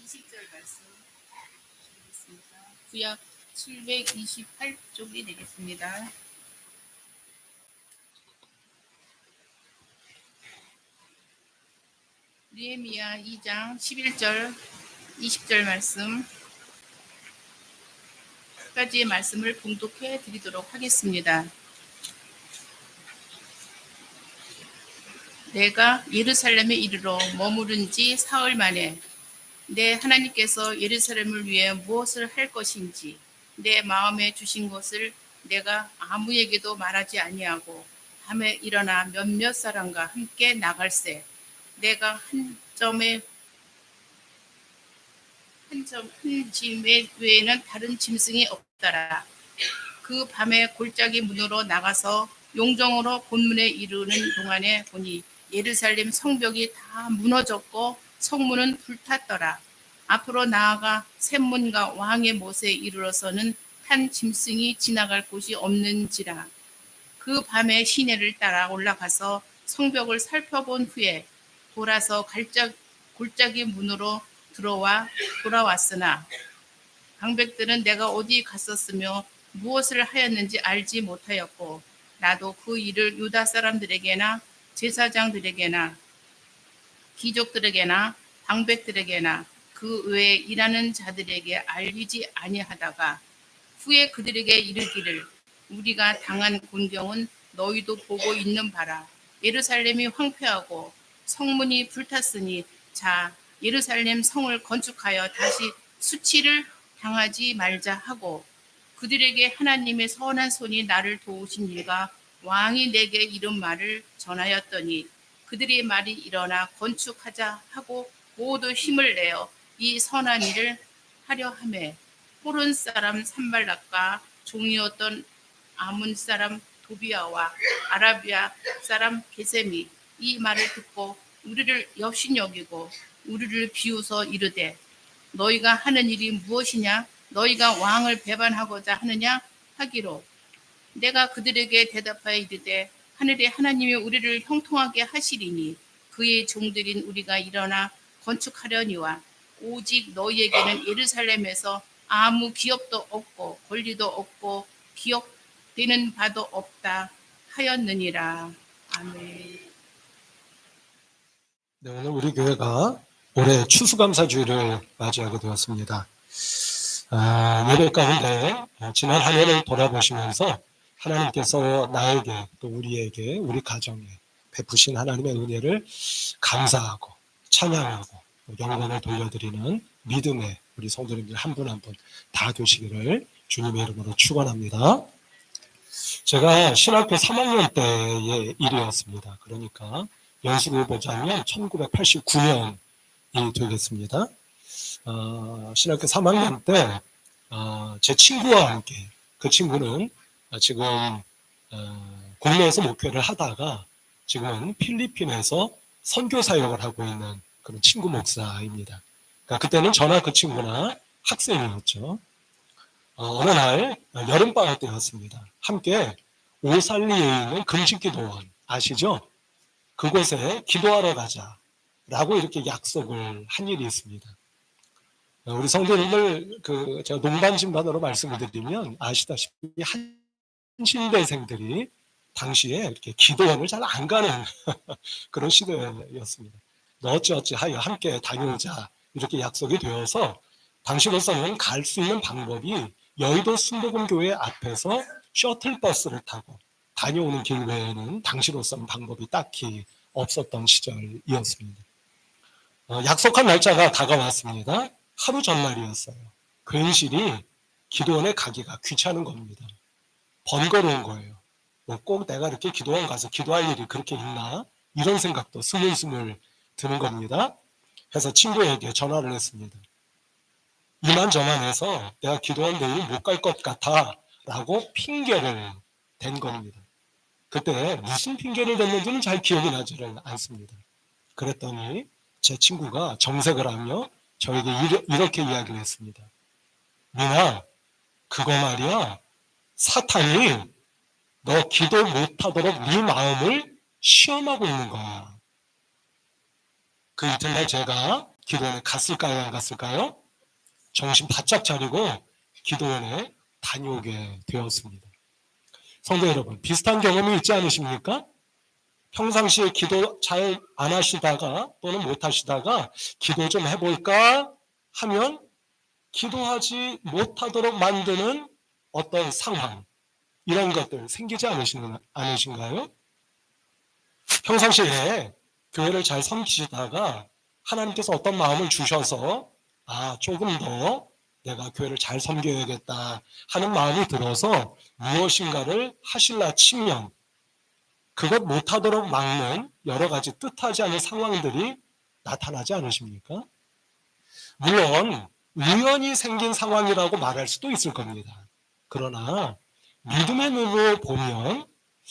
20절 말씀 드리겠습니다. 구약 728쪽이 되겠습니다. 느헤미야 2장 11절 20절 말씀 까지의 말씀을 봉독해 드리도록 하겠습니다. 내가 예루살렘에 이르러 머무른 지 사흘 만에 내 하나님께서 예루살렘을 위해 무엇을 할 것인지 내 마음에 주신 것을 내가 아무에게도 말하지 아니하고 밤에 일어나 몇몇 사람과 함께 나갈새 내가 한 짐 외에는 다른 짐승이 없더라. 그 밤에 골짜기 문으로 나가서 용정으로 본문에 이르는 동안에 보니 예루살렘 성벽이 다 무너졌고 성문은 불탔더라. 앞으로 나아가 샘문과 왕의 못에 이르러서는 한 짐승이 지나갈 곳이 없는지라. 그 밤에 시내를 따라 올라가서 성벽을 살펴본 후에 돌아서 골짜기 문으로 돌아왔으나 방백들은 내가 어디 갔었으며 무엇을 하였는지 알지 못하였고 나도 그 일을 유다 사람들에게나 제사장들에게나 귀족들에게나 방백들에게나 그 외에 일하는 자들에게 알리지 아니하다가 후에 그들에게 이르기를 우리가 당한 곤경은 너희도 보고 있는 바라. 예루살렘이 황폐하고 성문이 불탔으니 자 예루살렘 성을 건축하여 다시 수치를 당하지 말자 하고 그들에게 하나님의 선한 손이 나를 도우신 일과 왕이 내게 이른 말을 전하였더니 그들의 말이 일어나 건축하자 하고 모두 힘을 내어 이 선한 일을 하려 하매 호론 사람 산발락과 종이었던 아문 사람 도비아와 아라비아 사람 게셈이 이 말을 듣고 우리를 여신여기고 우리를 비웃어 이르되 너희가 하는 일이 무엇이냐? 너희가 왕을 배반하고자 하느냐? 하기로 내가 그들에게 대답하여 이르되 하늘의 하나님이 우리를 형통하게 하시리니 그의 종들인 우리가 일어나 건축하려니와 오직 너희에게는 예루살렘에서 아무 기업도 없고 권리도 없고 기억되는 바도 없다 하였느니라. 아멘. 네, 오늘 우리 교회가 올해 추수감사주일을 맞이하게 되었습니다. 예배 가운데 지난 한 해를 돌아보시면서 하나님께서 나에게 또 우리에게 우리 가정에 베푸신 하나님의 은혜를 감사하고 찬양하고 영광을 돌려드리는 믿음의 우리 성도님들 한 분 한 분 다 되시기를 주님의 이름으로 축원합니다. 제가 신학교 3학년 때의 일이었습니다. 그러니까 연수를 보자면 1989년이 되겠습니다. 신학교 3학년 때 제 친구와 함께, 그 친구는 지금 국내에서 목회를 하다가 지금은 필리핀에서 선교 사역을 하고 있는 그런 친구 목사입니다. 그러니까 그때는 저나 그 친구나 학생이었죠. 어느 날 여름방학 때였습니다. 함께 오살리에 있는 금식기도원 아시죠? 그곳에 기도하러 가자라고 이렇게 약속을 한 일이 있습니다. 우리 성도님들 제가 농반진반으로 말씀을 드리면 아시다시피 한신대생들이 당시에 이렇게 기도원을 잘 안 가는 그런 시대였습니다. 어찌어찌 하여 함께 다녀오자 이렇게 약속이 되어서 당시로서는 갈 수 있는 방법이 여의도 순복음교회 앞에서 셔틀버스를 타고 다녀오는 길 외에는 당시로서는 방법이 딱히 없었던 시절이었습니다. 약속한 날짜가 다가왔습니다. 하루 전날이었어요. 괜시리 기도원에 가기가 귀찮은 겁니다. 번거로운 거예요. 꼭 내가 이렇게 기도원 가서 기도할 일이 그렇게 있나? 이런 생각도 스물스물 드는 겁니다. 그래서 친구에게 전화를 했습니다. 이만저만해서 내가 기도원 내일 못 갈 것 같아 라고 핑계를 댄 겁니다. 그때 무슨 핑계를 댔는지는 잘 기억이 나지를 않습니다. 그랬더니 제 친구가 정색을 하며 저에게 이렇게 이야기를 했습니다. 민아, 그거 말이야, 사탄이 너 기도 못하도록 네 마음을 시험하고 있는 거야. 그 이튿날 제가 기도원에 갔을까요? 안 갔을까요? 정신 바짝 차리고 기도원에 다녀오게 되었습니다. 성도 여러분, 비슷한 경험이 있지 않으십니까? 평상시에 기도 잘 안 하시다가 또는 못 하시다가 기도 좀 해볼까 하면 기도하지 못하도록 만드는 어떤 상황, 이런 것들 생기지 않으신가요? 평상시에 교회를 잘 섬기시다가 하나님께서 어떤 마음을 주셔서 조금 더 내가 교회를 잘 섬겨야겠다 하는 마음이 들어서 무엇인가를 하실라 치면 그것 못하도록 막는 여러 가지 뜻하지 않은 상황들이 나타나지 않으십니까? 물론 우연히 생긴 상황이라고 말할 수도 있을 겁니다. 그러나 믿음의 눈으로 보면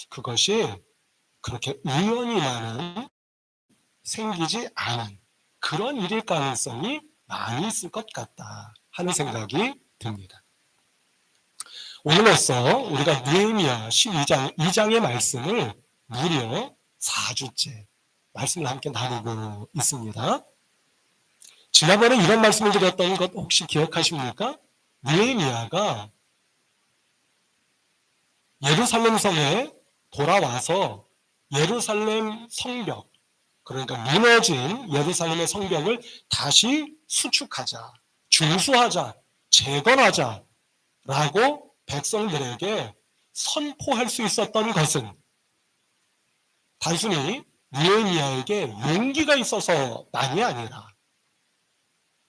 그것이 그렇게 우연히만은 생기지 않은 그런 일일 가능성이 많이 있을 것 같다 하는 생각이 듭니다. 오늘로써 우리가 느헤미야 12장의 말씀을 무려 4주째 말씀을 함께 나누고 있습니다. 지난번에 이런 말씀을 드렸던 것 혹시 기억하십니까? 느헤미야가 예루살렘 성에 돌아와서 예루살렘 성벽, 그러니까 무너진 예루살렘의 성벽을 다시 수축하자, 중수하자, 재건하자 라고 백성들에게 선포할 수 있었던 것은 단순히 느헤미야에게 용기가 있어서만이 아니라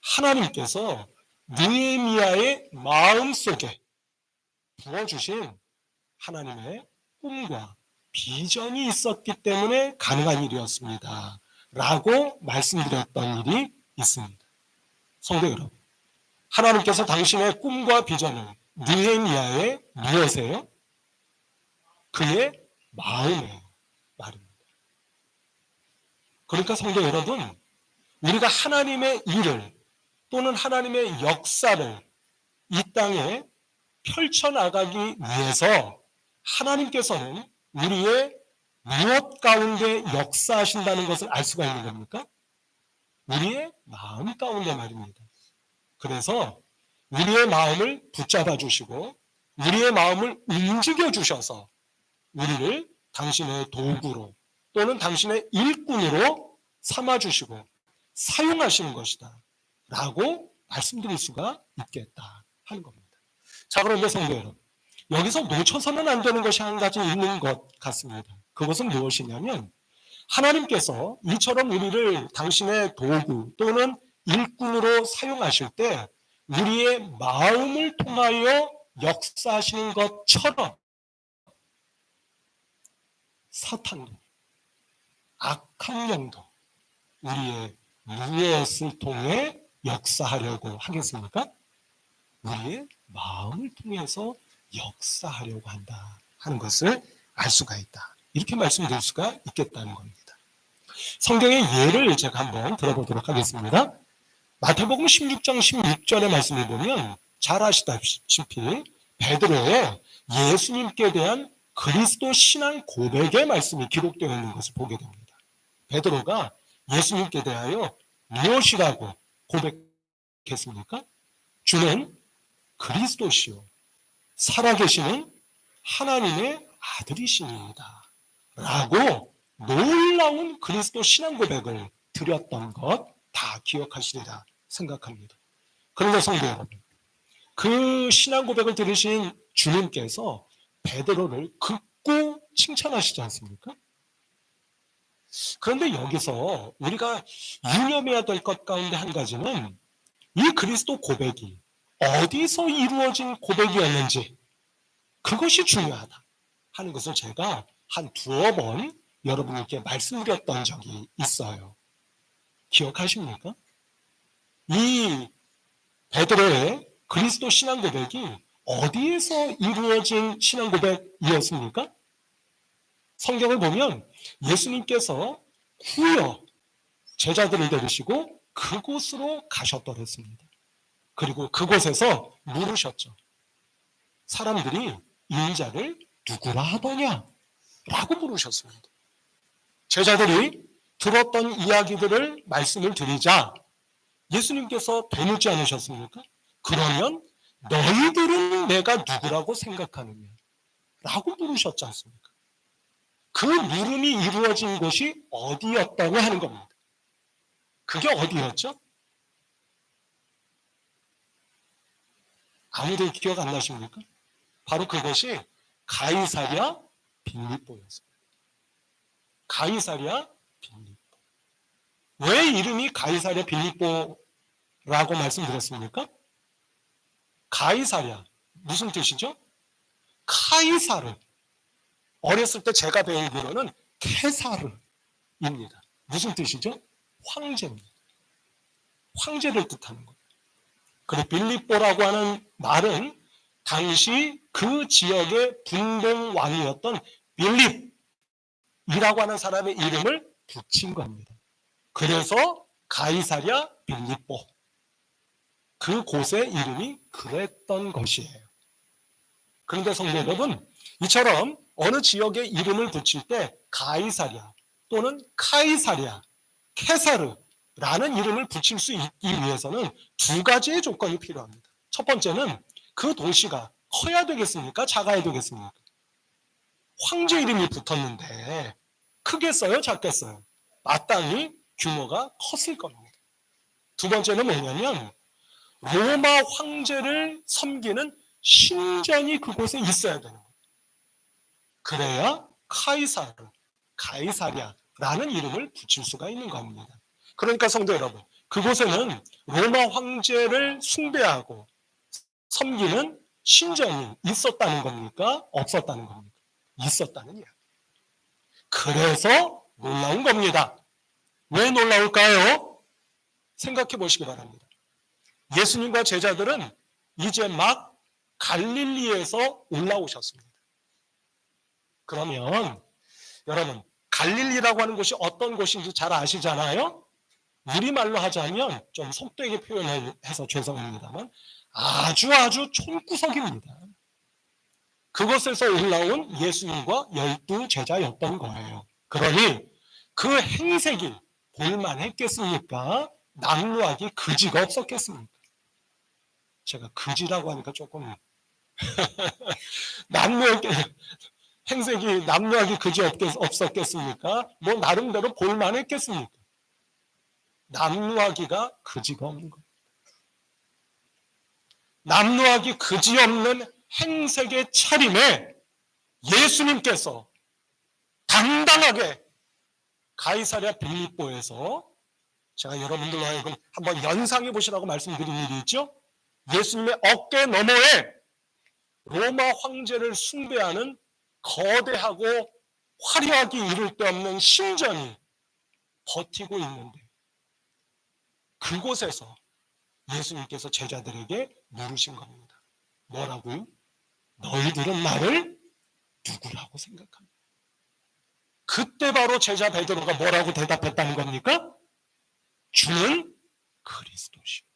하나님께서 느헤미야의 마음속에 부어주신 하나님의 꿈과 비전이 있었기 때문에 가능한 일이었습니다. 라고 말씀드렸던 일이 있습니다. 성도 여러분, 하나님께서 당신의 꿈과 비전을 느헤미야의 무엇이에요? 그의 마음에 말입니다. 그러니까 성도 여러분, 우리가 하나님의 일을 또는 하나님의 역사를 이 땅에 펼쳐나가기 위해서 하나님께서는 우리의 무엇 가운데 역사하신다는 것을 알 수가 있는 겁니까? 우리의 마음 가운데 말입니다. 그래서 우리의 마음을 붙잡아 주시고 우리의 마음을 움직여 주셔서 우리를 당신의 도구로 또는 당신의 일꾼으로 삼아 주시고 사용하시는 것이다 라고 말씀드릴 수가 있겠다 하는 겁니다. 자, 그런데 성도 여러분, 여기서 놓쳐서는 안 되는 것이 한 가지 있는 것 같습니다. 그것은 무엇이냐면 하나님께서 이처럼 우리를 당신의 도구 또는 일꾼으로 사용하실 때 우리의 마음을 통하여 역사하시는 것처럼 사탄도 악한 영도 우리의 무엇을 통해 역사하려고 하겠습니까? 우리의 마음을 통해서 역사하려고 한다 하는 것을 알 수가 있다. 이렇게 말씀드릴 수가 있겠다는 겁니다. 성경의 예를 제가 한번 들어보도록 하겠습니다. 마태복음 16장 16절의 말씀을 보면 잘 아시다시피 베드로의 예수님께 대한 그리스도 신앙 고백의 말씀이 기록되어 있는 것을 보게 됩니다. 베드로가 예수님께 대하여 무엇이라고 고백했습니까? 주는 그리스도시요 살아계시는 하나님의 아들이시니이다 라고 놀라운 그리스도 신앙 고백을 드렸던 것 다 기억하시리라 생각합니다. 그런데 성도 여러분, 그 신앙 고백을 들으신 주님께서 베드로를 극구 칭찬하시지 않습니까? 그런데 여기서 우리가 유념해야 될 것 가운데 한 가지는 이 그리스도 고백이 어디서 이루어진 고백이었는지 그것이 중요하다 하는 것을 제가 한 두어 번 여러분께 말씀드렸던 적이 있어요. 기억하십니까? 이 베드로의 그리스도 신앙 고백이 어디에서 이루어진 신앙 고백이었습니까? 성경을 보면 예수님께서 후여 제자들을 데리시고 그곳으로 가셨더랬습니다. 그리고 그곳에서 물으셨죠. 사람들이 인자를 누구라 하더냐? 라고 물으셨습니다. 제자들이 들었던 이야기들을 말씀을 드리자 예수님께서 되묻지 않으셨습니까? 그러면 너희들은 내가 누구라고 생각하느냐? 라고 물으셨지 않습니까? 그 물음이 이루어진 곳이 어디였다고 하는 겁니다. 그게 어디였죠? 아무도 기억 안 나십니까? 바로 그것이 가이사랴 빌립보였습니다. 가이사랴 빌립보. 왜 이름이 가이사랴 빌립보라고 말씀드렸습니까? 가이사랴 무슨 뜻이죠? 카이사르. 어렸을 때 제가 배우기로는 케사르입니다. 무슨 뜻이죠? 황제입니다. 황제를 뜻하는 거예요. 그리고 빌립보라고 하는 말은 당시 그 지역의 분봉왕이었던 빌립이라고 하는 사람의 이름을 붙인 겁니다. 그래서 가이사랴 빌립보. 그 곳의 이름이 그랬던 것이에요. 그런데 성도 여러분, 이처럼 어느 지역의 이름을 붙일 때 가이사랴 또는 카이사랴, 케사르라는 이름을 붙일 수 있기 위해서는 두 가지의 조건이 필요합니다. 첫 번째는 그 도시가 커야 되겠습니까? 작아야 되겠습니까? 황제 이름이 붙었는데 크겠어요? 작겠어요? 마땅히 규모가 컸을 겁니다. 두 번째는 뭐냐면 로마 황제를 섬기는 신전이 그곳에 있어야 되는 거예요. 그래야 카이사르, 가이사랴라는 이름을 붙일 수가 있는 겁니다. 그러니까 성도 여러분, 그곳에는 로마 황제를 숭배하고 섬기는 신전이 있었다는 겁니까? 없었다는 겁니까? 있었다는 이야기. 그래서 놀라운 겁니다. 왜 놀라울까요? 생각해 보시기 바랍니다. 예수님과 제자들은 이제 막 갈릴리에서 올라오셨습니다. 그러면 여러분, 갈릴리라고 하는 곳이 어떤 곳인지 잘 아시잖아요? 우리말로 하자면 좀 속되게 표현해서 죄송합니다만 아주 촌구석입니다. 그곳에서 올라온 예수님과 12 제자였던 거예요. 그러니 그 행색이 볼만했겠습니까? 낙루하기 그지가 없었겠습니까? 제가 그지라고 하니까 조금 행색이 낙루하기 그지 없었겠습니까? 뭐 나름대로 볼만했겠습니까? 낙루하기가 그지가 없는 겁니다. 낙루하기 그지없는 행색의 차림에 예수님께서 당당하게 가이사랴 빌립보에서 제가 여러분들로 하여금 한번 연상해 보시라고 말씀드린 일이 있죠. 예수님의 어깨 너머에 로마 황제를 숭배하는 거대하고 화려하기 이를 데 없는 신전이 버티고 있는데 그곳에서 예수님께서 제자들에게 물으신 겁니다. 뭐라고요? 너희들은 나를 누구라고 생각합니까? 그때 바로 제자 베드로가 뭐라고 대답했다는 겁니까? 주는 그리스도시오.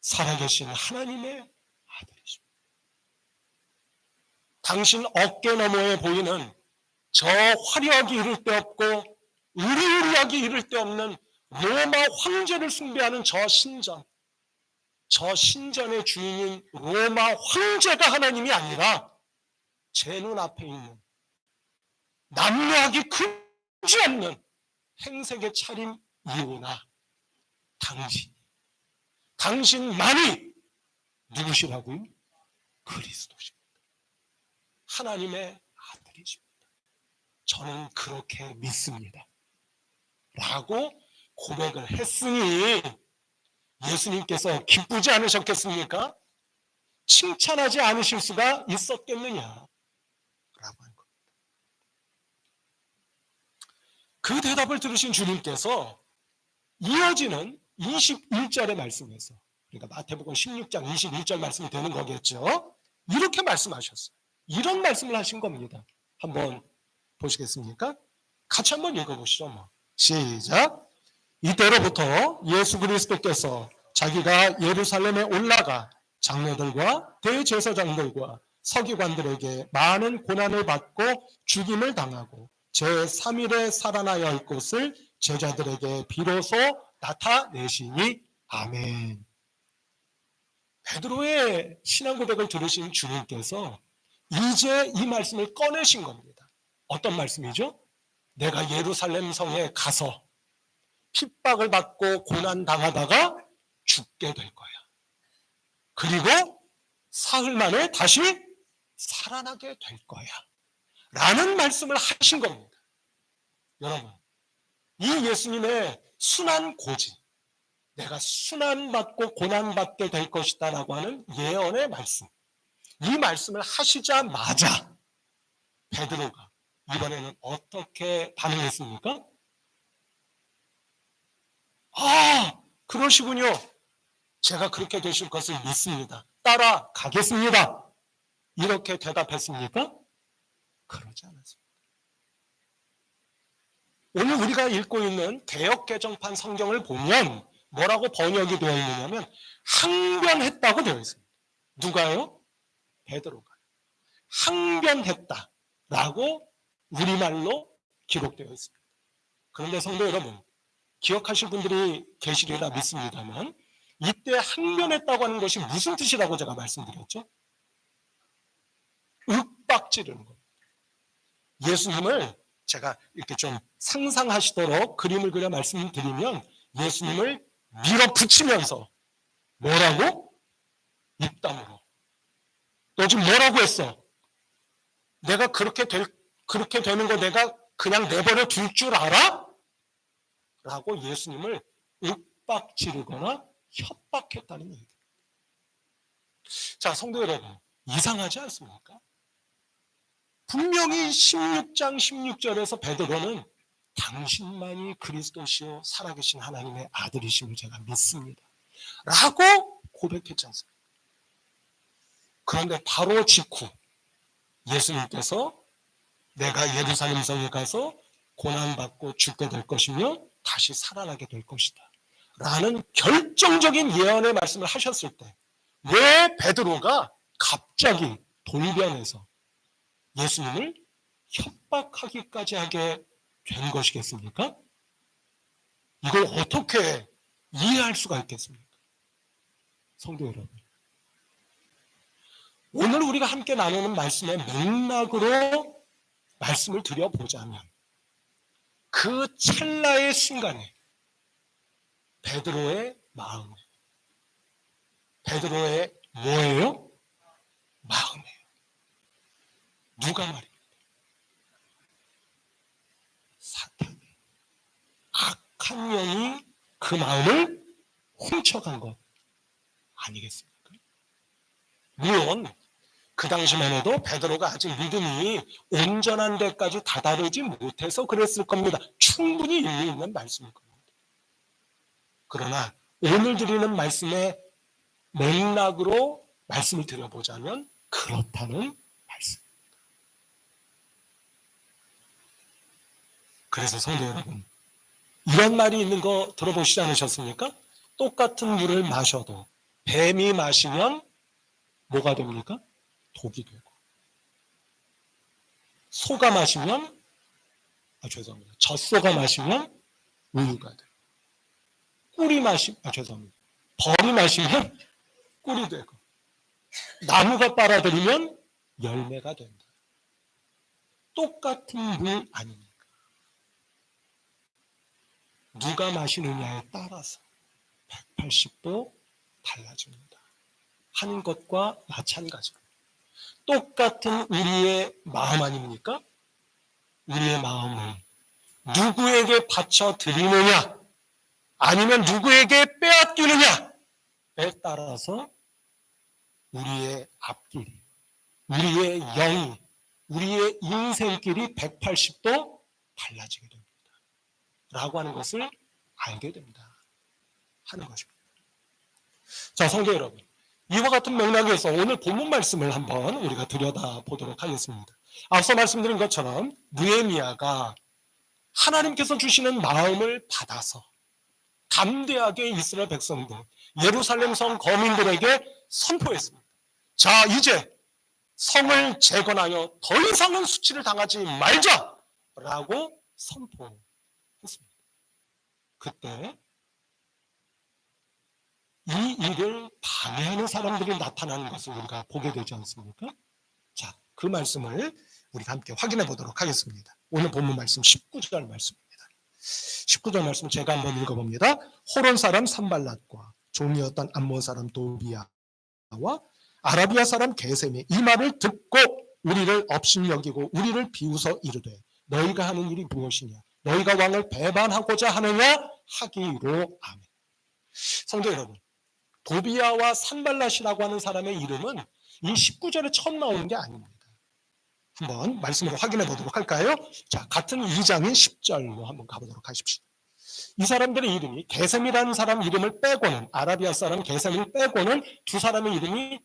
살아계신 하나님의 아들이십니다. 당신 어깨 너머에 보이는 저 화려하기 이를 데 없고 으리으리하기 이를 데 없는 로마 황제를 숭배하는 저 신전의 주인인 로마 황제가 하나님이 아니라 제 눈앞에 있는 남녀하기 그지없는 행색의 차림 이오나 당신만이 누구시라고요? 그리스도십니다. 하나님의 아들이십니다. 저는 그렇게 믿습니다. 라고 고백을 했으니 예수님께서 기쁘지 않으셨겠습니까? 칭찬하지 않으실 수가 있었겠느냐? 라고 하는 겁니다. 그 대답을 들으신 주님께서 이어지는 21절의 말씀에서, 그러니까 마태복음 16장 21절 말씀이 되는 거겠죠. 이렇게 말씀하셨어요. 이런 말씀을 하신 겁니다. 한번 보시겠습니까? 같이 한번 읽어보시죠. 시작. 이때로부터 예수 그리스도께서 자기가 예루살렘에 올라가 장로들과 대제사장들과 서기관들에게 많은 고난을 받고 죽임을 당하고 제3일에 살아나야 할 것을 제자들에게 비로소 나타내시니 아멘. 베드로의 신앙 고백을 들으신 주님께서 이제 이 말씀을 꺼내신 겁니다. 어떤 말씀이죠? 내가 예루살렘 성에 가서 핍박을 받고 고난당하다가 죽게 될 거야. 그리고 사흘 만에 다시 살아나게 될 거야. 라는 말씀을 하신 겁니다. 여러분, 이 예수님의 순한 고지, 내가 순환받고 고난받게 될 것이다 라고 하는 예언의 말씀, 이 말씀을 하시자마자 베드로가 이번에는 어떻게 반응했습니까? 아, 그러시군요. 제가 그렇게 되실 것을 믿습니다. 따라가겠습니다. 이렇게 대답했습니까? 그러지 않았습니다. 오늘 우리가 읽고 있는 개역개정판 성경을 보면 뭐라고 번역이 되어 있느냐면 항변했다고 되어 있습니다. 누가요? 베드로가. 항변했다라고 우리말로 기록되어 있습니다. 그런데 성도 여러분, 기억하실 분들이 계시리라 믿습니다만 이때 항변했다고 하는 것이 무슨 뜻이라고 제가 말씀드렸죠? 윽박지르는 겁니다. 예수님을 제가 이렇게 좀 상상하시도록 그림을 그려 말씀드리면 예수님을 밀어붙이면서 뭐라고? 입담으로. 너 지금 뭐라고 했어? 내가 그렇게 되는 거 내가 그냥 내버려 둘 줄 알아? 라고 예수님을 윽박지르거나 협박했다는 얘기입니다. 자, 성도 여러분, 이상하지 않습니까? 분명히 16장 16절에서 베드로는 당신만이 그리스도시요 살아계신 하나님의 아들이심을 제가 믿습니다. 라고 고백했지 않습니까? 그런데 바로 직후 예수님께서 내가 예루살렘 성에 가서 고난받고 죽게 될 것이며 다시 살아나게 될 것이다. 라는 결정적인 예언의 말씀을 하셨을 때 왜 베드로가 갑자기 돌변해서 예수님을 협박하기까지 하게 된 것이겠습니까? 이걸 어떻게 이해할 수가 있겠습니까? 성도 여러분, 오늘 우리가 함께 나누는 말씀의 맥락으로 말씀을 드려보자면 그 찰나의 순간에 베드로의 마음에, 베드로의 뭐예요? 마음이에요. 누가 말입니까? 사탄, 악한 영이 그 마음을 훔쳐간 것 아니겠습니까? 물론 그 당시만 해도 베드로가 아직 믿음이 온전한 데까지 다다르지 못해서 그랬을 겁니다. 충분히 일리 있는 말씀일 겁니다. 그러나 오늘 드리는 말씀의 맥락으로 말씀을 드려보자면 그렇다는 말씀. 그래서 성도 여러분, 이런 말이 있는 거 들어보시지 않으셨습니까? 똑같은 물을 마셔도 뱀이 마시면 뭐가 됩니까? 독이 되고, 소가 마시면 죄송합니다. 젖소가 마시면 우유가 되고, 죄송합니다. 벌이 마시면 꿀이 되고, 나무가 빨아들이면 열매가 된다. 똑같은 물 아닙니까? 누가 마시느냐에 따라서 180도 달라집니다. 한 것과 마찬가지로 똑같은 우리의 마음 아닙니까? 우리의 마음을 누구에게 바쳐 드리느냐 아니면 누구에게 빼앗기느냐에 따라서 우리의 앞길이, 우리의 영이, 우리의 인생길이 180도 달라지게 됩니다. 라고 하는 것을 알게 됩니다. 하는 것입니다. 자, 성도 여러분, 이와 같은 맥락에서 오늘 본문 말씀을 한번 우리가 들여다보도록 하겠습니다. 앞서 말씀드린 것처럼 느헤미야가 하나님께서 주시는 마음을 받아서 담대하게 이스라엘 백성들, 예루살렘 성 거민들에게 선포했습니다. 자, 이제 성을 재건하여 더 이상은 수치를 당하지 말자라고 선포했습니다. 그때 이 일을 방해하는 사람들이 나타나는 것을 우리가 보게 되지 않습니까? 자, 그 말씀을 우리가 함께 확인해 보도록 하겠습니다. 오늘 본문 말씀 19절 말씀입니다. 19절 말씀 제가 한번 읽어봅니다. 호론 사람 산발랏과 종이었던 암몬 사람 도비야와 아라비아 사람 게셈이 이 말을 듣고 우리를 업신여기고 우리를 비웃어 이르되 너희가 하는 일이 무엇이냐? 너희가 왕을 배반하고자 하느냐? 하기로 아멘. 성도 여러분, 도비야와 산발랏이라고 하는 사람의 이름은 이 19절에 처음 나오는 게 아닙니다. 한번 말씀으로 확인해 보도록 할까요? 자, 같은 2장인 10절로 한번 가보도록 하십시오. 이 사람들의 이름이 게셈이라는 사람 이름을 빼고는, 아라비아 사람 게셈을 빼고는 두 사람의 이름이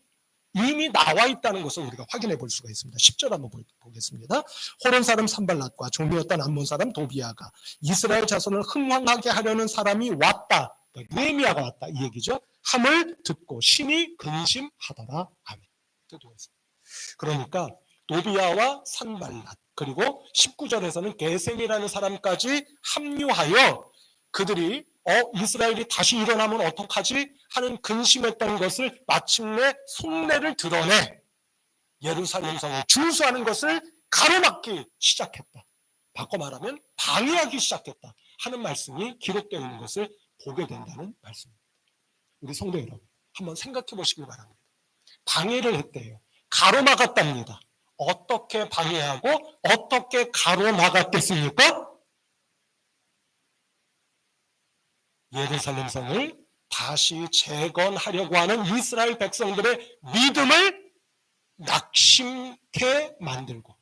이미 나와 있다는 것을 우리가 확인해 볼 수가 있습니다. 10절 한번 보겠습니다. 호론 사람 산발랏과 종이었던 암몬 사람 도비야가 이스라엘 자손을 흥황하게 하려는 사람이 왔다. 느헤미야가 왔다. 이 얘기죠. 함을 듣고 심히 근심하더라. 아멘. 그러니까 도비야와 산발랏 그리고 19절에서는 게셈이라는 사람까지 합류하여 그들이 이스라엘이 다시 일어나면 어떡하지 하는 근심했던 것을 마침내 속내를 드러내 예루살렘 성을 준수하는 것을 가로막기 시작했다. 바꿔 말하면 방해하기 시작했다 하는 말씀이 기록되어 있는 것을 보게 된다는 말씀입니다. 우리 성도 여러분 한번 생각해 보시기 바랍니다. 방해를 했대요. 가로막았답니다. 어떻게 방해하고 어떻게 가로막았겠습니까? 예루살렘 성을 다시 재건하려고 하는 이스라엘 백성들의 믿음을 낙심케 만들고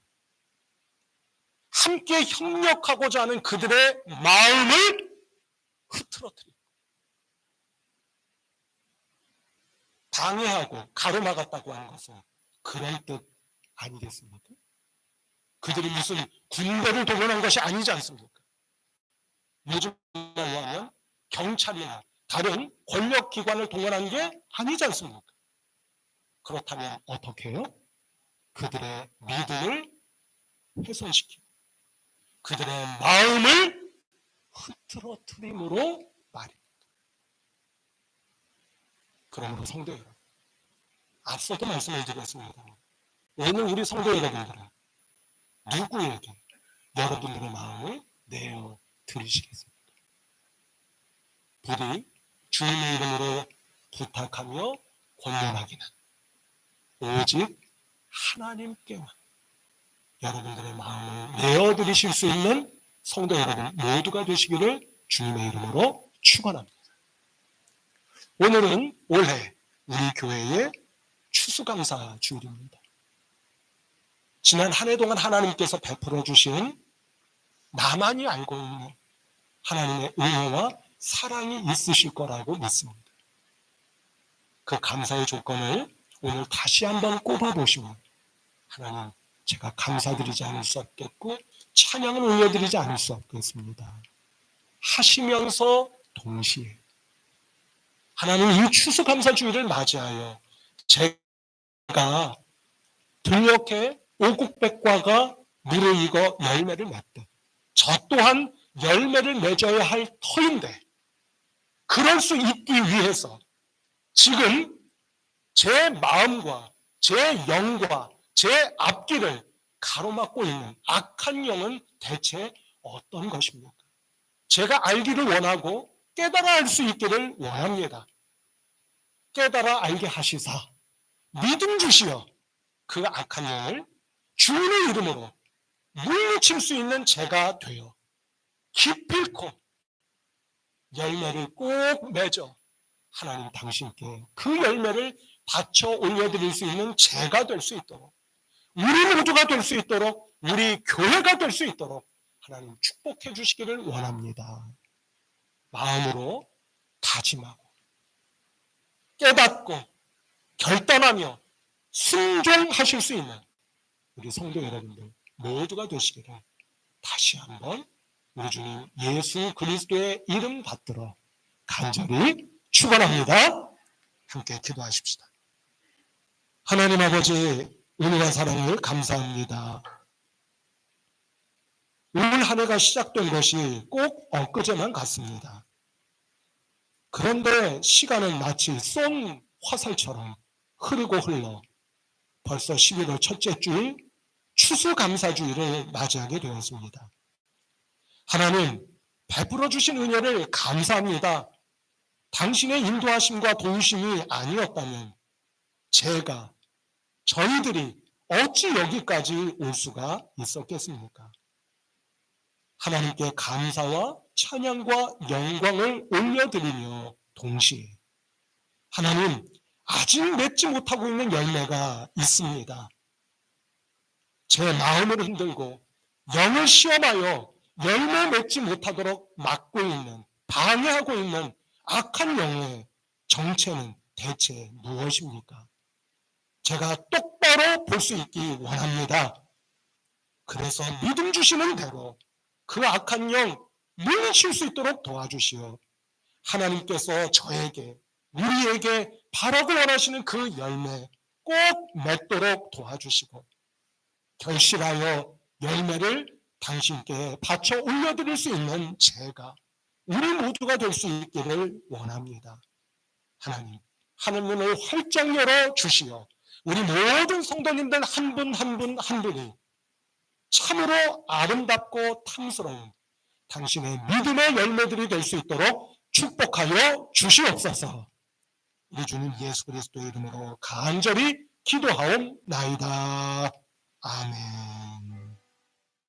함께 협력하고자 하는 그들의 마음을 흐트러뜨리고 방해하고 가로막았다고 하는 것은 그런 뜻 아니겠습니까? 그들이 무슨 군대를 동원한 것이 아니지 않습니까? 요즘 말로 하면 경찰이나 다른 권력기관을 동원한 게 아니지 않습니까? 그렇다면 어떻게 해요? 그들의 믿음을 훼손시키고 그들의 마음을 흐트러뜨림으로 말입니다. 그러므로 성도 여러분, 앞서도 말씀을 드렸습니다. 오늘 우리 성도 여러분들은 누구에게 여러분들의 마음을 내어 드리시겠습니까? 부디 주님의 이름으로 부탁하며 권면하기는 오직 하나님께만 여러분들의 마음을 내어 드리실 수 있는 성도 여러분 모두가 되시기를 주님의 이름으로 축원합니다. 오늘은 올해 우리 교회의 추수감사 주일입니다. 지난 한 해 동안 하나님께서 베풀어 주신 나만이 알고 있는 하나님의 은혜와 사랑이 있으실 거라고 믿습니다. 그 감사의 조건을 오늘 다시 한번 꼽아보시면 하나님 제가 감사드리지 않을 수 없겠고 찬양을 올려드리지 않을 수 없겠습니다 하시면서 동시에 하나님 이 추수감사주일을 맞이하여 제가 들녘에 오국백과가 물을 익어 열매를 맺듯 저 또한 열매를 맺어야 할 터인데 그럴 수 있기 위해서 지금 제 마음과 제 영과 제 앞길을 가로막고 있는 악한 영은 대체 어떤 것입니까? 제가 알기를 원하고 깨달아 알 수 있기를 원합니다. 깨달아 알게 하시사 믿음 주시어 그 악한 영을 주님의 이름으로 물리칠 수 있는 제가 되어 기필코 열매를 꼭 맺어 하나님 당신께 그 열매를 바쳐 올려드릴 수 있는 제가 될 수 있도록 우리 모두가 될 수 있도록 우리 교회가 될 수 있도록 하나님 축복해 주시기를 원합니다. 마음으로 다짐하고 깨닫고 결단하며 순종하실 수 있는 우리 성도 여러분들 모두가 되시기를 다시 한번 우리 주님 예수 그리스도의 이름 받들어 간절히 축원합니다. 함께 기도하십시다. 하나님 아버지 은혜와 사랑을 감사합니다. 올 한 해가 시작된 것이 꼭 엊그제만 같습니다. 그런데 시간은 마치 쏜 화살처럼 흐르고 흘러 벌써 11월 첫째 주일 추수감사주일을 맞이하게 되었습니다. 하나님, 베풀어 주신 은혜를 감사합니다. 당신의 인도하심과 도우심이 아니었다면 제가, 저희들이 어찌 여기까지 올 수가 있었겠습니까? 하나님께 감사와 찬양과 영광을 올려드리며 동시에 하나님, 아직 맺지 못하고 있는 열매가 있습니다. 제 마음을 흔들고 영을 시험하여 열매 맺지 못하도록 막고 있는, 방해하고 있는 악한 영의 정체는 대체 무엇입니까? 제가 똑바로 볼 수 있기 원합니다. 그래서 믿음 주시는 대로 그 악한 영 물리칠 수 있도록 도와주시오. 하나님께서 저에게, 우리에게 바라고 원하시는 그 열매 꼭 맺도록 도와주시고 결실하여 열매를 당신께 바쳐 올려드릴 수 있는 제가, 우리 모두가 될 수 있기를 원합니다. 하나님, 하늘문을 활짝 열어 주시어 우리 모든 성도님들 한 분 한 분 한 분이 참으로 아름답고 탐스러운 당신의 믿음의 열매들이 될 수 있도록 축복하여 주시옵소서. 우리 주님 예수 그리스도의 이름으로 간절히 기도하옵나이다. 아멘.